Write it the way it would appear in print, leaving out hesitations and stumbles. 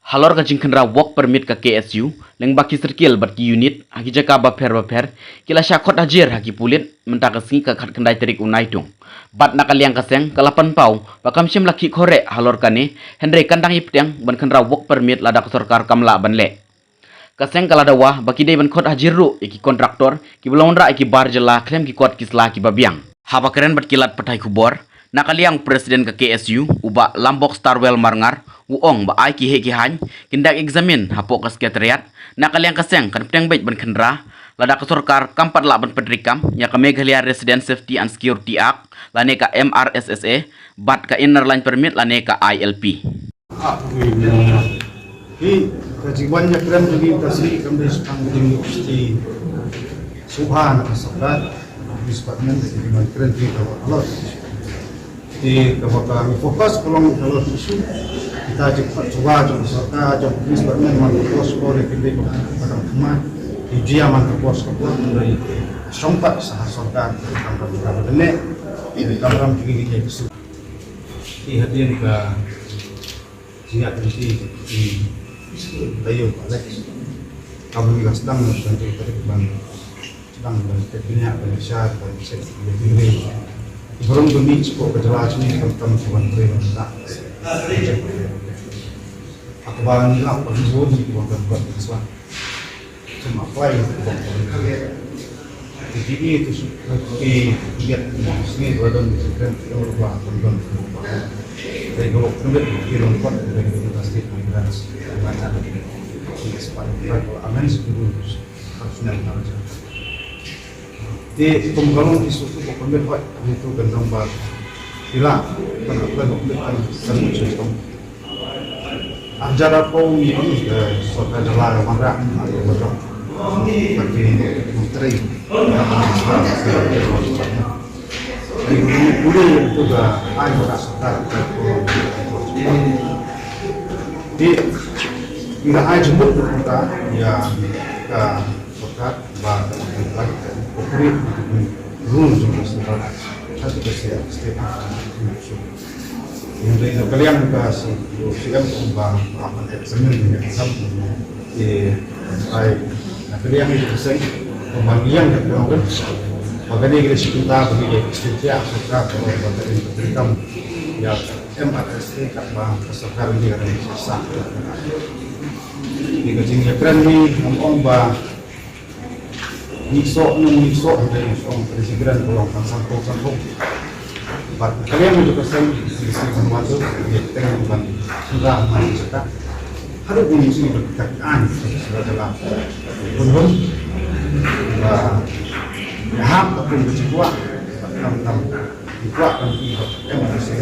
Halor ka jingkhenra work permit ka KSU leng baki circle bat ki unit haki jaka baper kila syakot hajir haki pulit menta ka singi ka khat kendai terik unai tung bat nakaliang ka seng kalapan pau bakam syem laki khore halor kane hendre kandang ipteng ban khenra work permit lada ka sarkar kamla banle kaseng kala dawa baki dei ban khot hajir ru iki kontraktor ki belon ra iki bar jela klem ki kot kisla ki babiang haba keren bat kilat patai kubor nakaliang presiden ke KSU uba lambok starwell marngar uong ba ai ki he ki han kindak examin hapo ka sekretariat nakaliang kaseng kan peteng baik ban kendra lada ka sarkar kampat la ban pedrikam ya ka Meghalaya Resident Safety and Security Act lane ka MRSSA bat ka inner line permit lane ka ILP Hi kajiban nya kram jadi kasih kami sepang di subhan kasabrat department di mana keren di Allah di kami fokus kalau isu kita cepat coba serta jom department mana fokus oleh kita pada teman di dia mana fokus dari sompat sah serta kamera benek di kamera begini itu di hadirin ke siap di tayo balik kami juga sedang menjadi terkebang sedang bertekniknya Malaysia dan saya lebih belum demi cukup kejelasan ini tentang tuan perintah akbaran ini apa disebut di bukan buat Islam cuma apa yang jadi itu lihat sini badan kan berubah berubah dari kalau kemudian kirim kuat dari universitas migrasi mana ada di sepanjang aman sebelum harusnya harus di pembangunan isu itu pokoknya kuat itu gendong bag hilang kenapa dokumen dan sistem ajar apa ini soal jalan marah atau berapa bagi menteri dulu itu dah ayo rasakan di bila ayo jemput kita ya ke sokat bah kokri dulu juga sebentar satu kesehatan setiap yang dari kalian juga siapa umbang apa eksamen yang sama di baik nah kalian itu sering pembagian yang kan makanya kita kita bagi setiap sokat kalau dari kita ya MRST kat bang kesakar ini kan sah di kecilnya keren ni om bang nisok dari om presiden kalau kan sangkut kalian juga sering di sini masuk di tengah bukan sudah masih sekat ada pun sini berkaitan sudah dalam pun hak ataupun kecewa tentang dikuatkan MRST